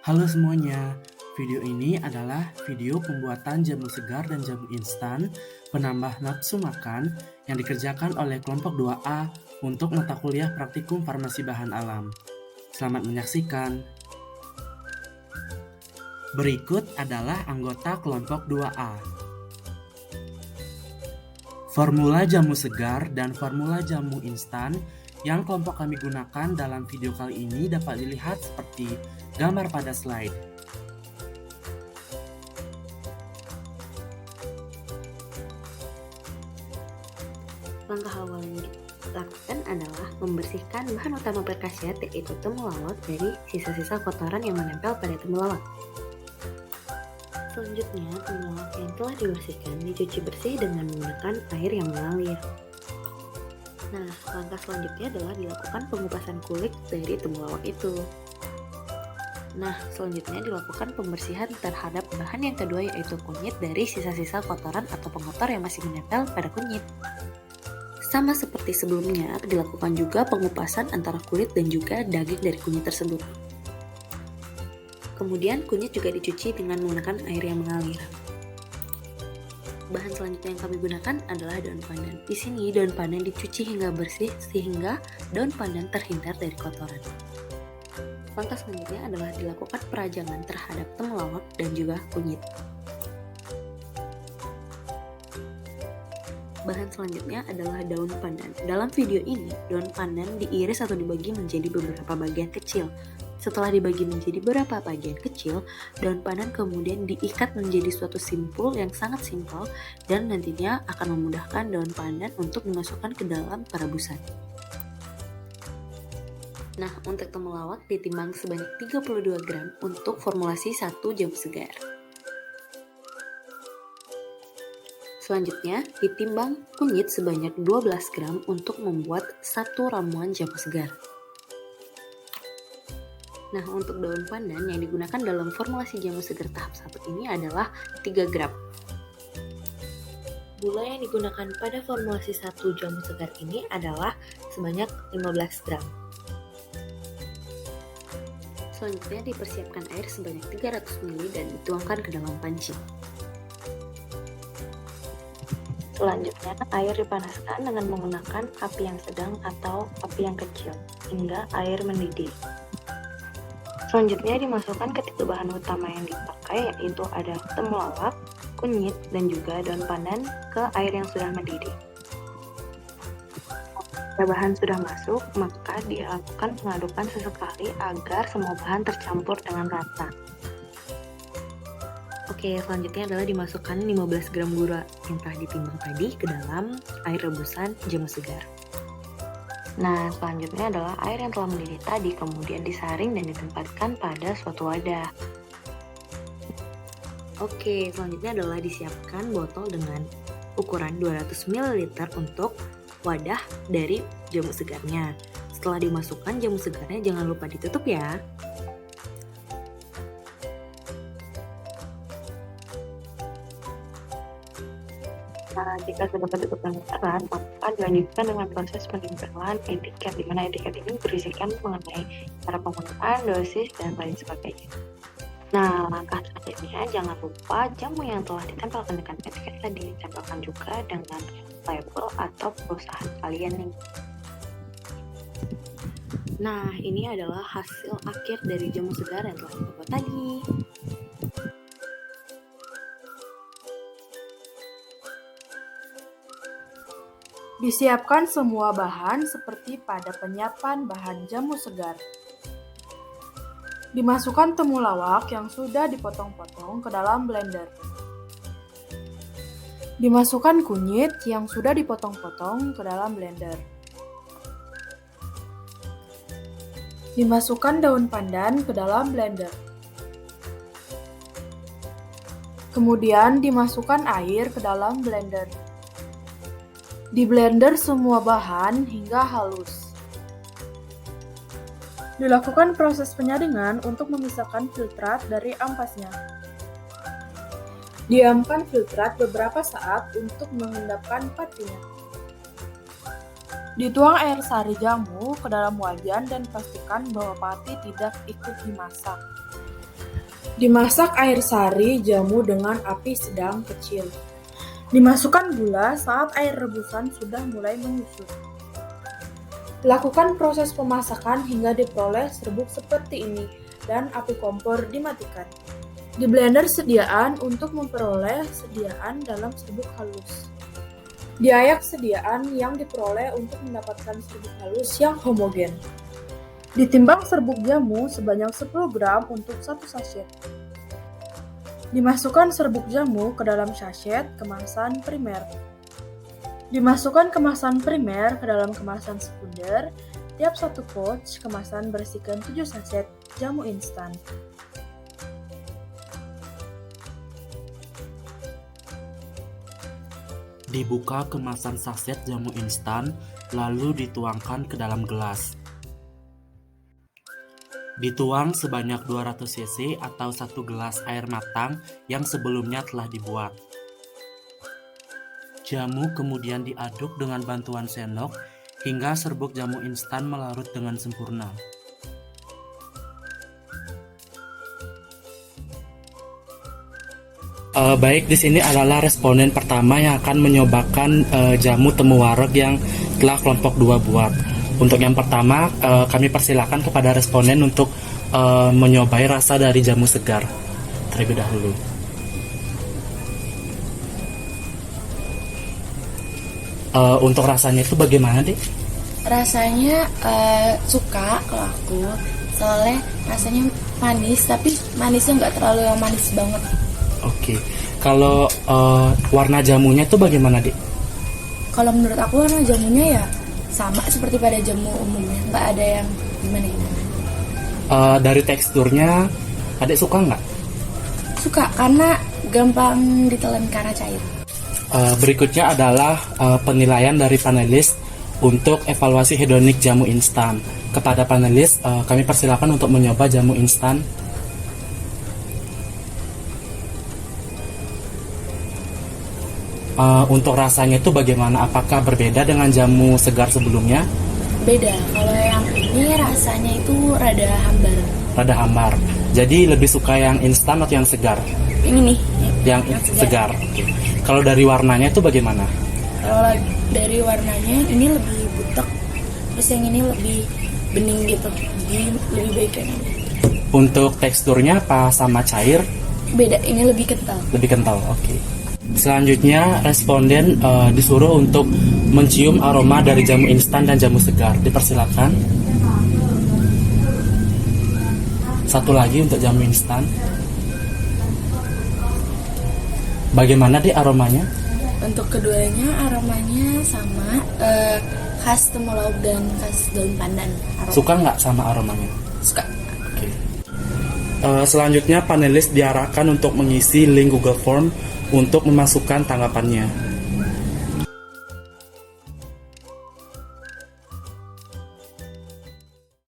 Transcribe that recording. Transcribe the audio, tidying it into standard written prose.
Halo semuanya, video ini adalah video pembuatan jamu segar dan jamu instan penambah nafsu makan yang dikerjakan oleh kelompok 2A untuk mata kuliah praktikum farmasi bahan alam. Selamat menyaksikan. Berikut adalah anggota kelompok 2A. Formula jamu segar dan formula jamu instan yang kelompok kami gunakan dalam video kali ini dapat dilihat seperti gambar pada slide. Langkah awal yang dilakukan adalah membersihkan bahan utama berkhasiat yaitu temulawak dari sisa-sisa kotoran yang menempel pada temulawak. Selanjutnya, temulawak yang telah dibersihkan dicuci bersih dengan menggunakan air yang mengalir. Nah, langkah selanjutnya adalah dilakukan pengupasan kulit dari temulawak itu. Nah, selanjutnya dilakukan pembersihan terhadap bahan yang kedua yaitu kunyit dari sisa-sisa kotoran atau pengotor yang masih menempel pada kunyit. Sama seperti sebelumnya, dilakukan juga pengupasan antara kulit dan juga daging dari kunyit tersebut. Kemudian kunyit juga dicuci dengan menggunakan air yang mengalir. Bahan selanjutnya yang kami gunakan adalah daun pandan. Di sini daun pandan dicuci hingga bersih sehingga daun pandan terhindar dari kotoran. Langkah selanjutnya adalah dilakukan perajangan terhadap temulawak dan juga kunyit. Bahan selanjutnya adalah daun pandan. Dalam video ini, daun pandan diiris atau dibagi menjadi beberapa bagian kecil. Setelah dibagi menjadi beberapa bagian kecil, daun pandan kemudian diikat menjadi suatu simpul yang sangat simpel dan nantinya akan memudahkan daun pandan untuk dimasukkan ke dalam perebusan. Nah, untuk temulawak ditimbang sebanyak 32 gram untuk formulasi 1 jamu segar. Selanjutnya, ditimbang kunyit sebanyak 12 gram untuk membuat 1 ramuan jamu segar. Nah, untuk daun pandan yang digunakan dalam formulasi jamu segar tahap 1 ini adalah 3 gram. Gula yang digunakan pada formulasi 1 jamu segar ini adalah sebanyak 15 gram. Selanjutnya dipersiapkan air sebanyak 300 ml dan dituangkan ke dalam panci. Selanjutnya, air dipanaskan dengan menggunakan api yang sedang atau api yang kecil hingga air mendidih. Selanjutnya dimasukkan ketiga bahan utama yang dipakai yaitu ada temulawak, kunyit, dan juga daun pandan ke air yang sudah mendidih. Jika bahan sudah masuk, maka dilakukan pengadukan sesekali agar semua bahan tercampur dengan rata. Oke, selanjutnya adalah dimasukkan 15 gram gula yang telah ditimbang tadi ke dalam air rebusan jamu segar. Nah, selanjutnya adalah air yang telah mendidih tadi kemudian disaring dan ditempatkan pada suatu wadah. Oke, selanjutnya adalah disiapkan botol dengan ukuran 200 ml untuk wadah dari jamu segarnya. Setelah dimasukkan jamu segarnya jangan lupa ditutup ya. Nah, jika sudah tertutup dengan erat, maka dilanjutkan dengan proses penempelan etiket, di mana etiket ini berisikan mengenai cara penggunaan, dosis, dan lain sebagainya. Nah, langkah selanjutnya jangan lupa jamu yang telah ditempelkan dengan etiket tadi ditempelkan juga dengan label atau perusahaan kalian nih. Nah, ini adalah hasil akhir dari jamu segar yang telah kita buat tadi. Disiapkan semua bahan seperti pada penyiapan bahan jamu segar. Dimasukkan temulawak yang sudah dipotong-potong ke dalam blender. Dimasukkan kunyit yang sudah dipotong-potong ke dalam blender. Dimasukkan daun pandan ke dalam blender. Kemudian dimasukkan air ke dalam blender. Di blender semua bahan hingga halus. Dilakukan proses penyaringan untuk memisahkan filtrat dari ampasnya. Diamkan filtrat beberapa saat untuk mengendapkan patinya. Dituang air sari jamu ke dalam wajan dan pastikan bahwa pati tidak ikut dimasak. Dimasak air sari jamu dengan api sedang kecil. Dimasukkan gula saat air rebusan sudah mulai menyusut. Lakukan proses pemasakan hingga diperoleh serbuk seperti ini dan api kompor dimatikan. Di blender sediaan untuk memperoleh sediaan dalam serbuk halus. Diayak sediaan yang diperoleh untuk mendapatkan serbuk halus yang homogen. Ditimbang serbuk jamu sebanyak 10 gram untuk 1 sachet. Dimasukkan serbuk jamu ke dalam sachet kemasan primer. Dimasukkan kemasan primer ke dalam kemasan sekunder. Tiap 1 pouch kemasan berisikan 7 sachet jamu instan. Dibuka kemasan saset jamu instan, lalu dituangkan ke dalam gelas. Dituang sebanyak 200 cc atau 1 gelas air matang yang sebelumnya telah dibuat. Jamu kemudian diaduk dengan bantuan sendok hingga serbuk jamu instan melarut dengan sempurna. Baik, di sini adalah responden pertama yang akan mencobakan jamu temu wareg yang telah kelompok 2 buat. Untuk yang pertama, kami persilakan kepada responden untuk mencobai rasa dari jamu segar terlebih dahulu. Untuk rasanya itu bagaimana, Dek? Rasanya suka kalau aku, soalnya rasanya manis, tapi manisnya nggak terlalu yang manis banget. Oke. Kalau warna jamunya itu bagaimana, Dek? Kalau menurut aku warna jamunya ya sama seperti pada jamu umumnya, nggak ada yang gimana-gimana. Dari teksturnya, Adek suka nggak? Suka karena gampang ditelan karena cair. Berikutnya adalah penilaian dari panelis untuk evaluasi hedonik jamu instan. Kepada panelis, kami persilakan untuk mencoba jamu instan. Untuk rasanya itu bagaimana? Apakah berbeda dengan jamu segar sebelumnya? Beda, kalau yang ini rasanya itu rada hambar. Rada hambar. Jadi lebih suka yang instan atau yang segar? Ini nih, Yang segar. Oke. Kalau dari warnanya itu bagaimana? kalau dari warnanya ini lebih butek, terus yang ini lebih bening gitu, jadi lebih baik yang ini. Untuk teksturnya apa sama cair? Beda, ini lebih kental. Lebih kental, oke. Selanjutnya, responden disuruh untuk mencium aroma dari jamu instan dan jamu segar. Dipersilakan. Satu lagi untuk jamu instan. Bagaimana deh aromanya? Untuk keduanya aromanya sama, khas temulawak dan khas daun pandan. Suka nggak sama aromanya? Suka. Oke. Selanjutnya, panelis diarahkan untuk mengisi link Google Form untuk memasukkan tanggapannya.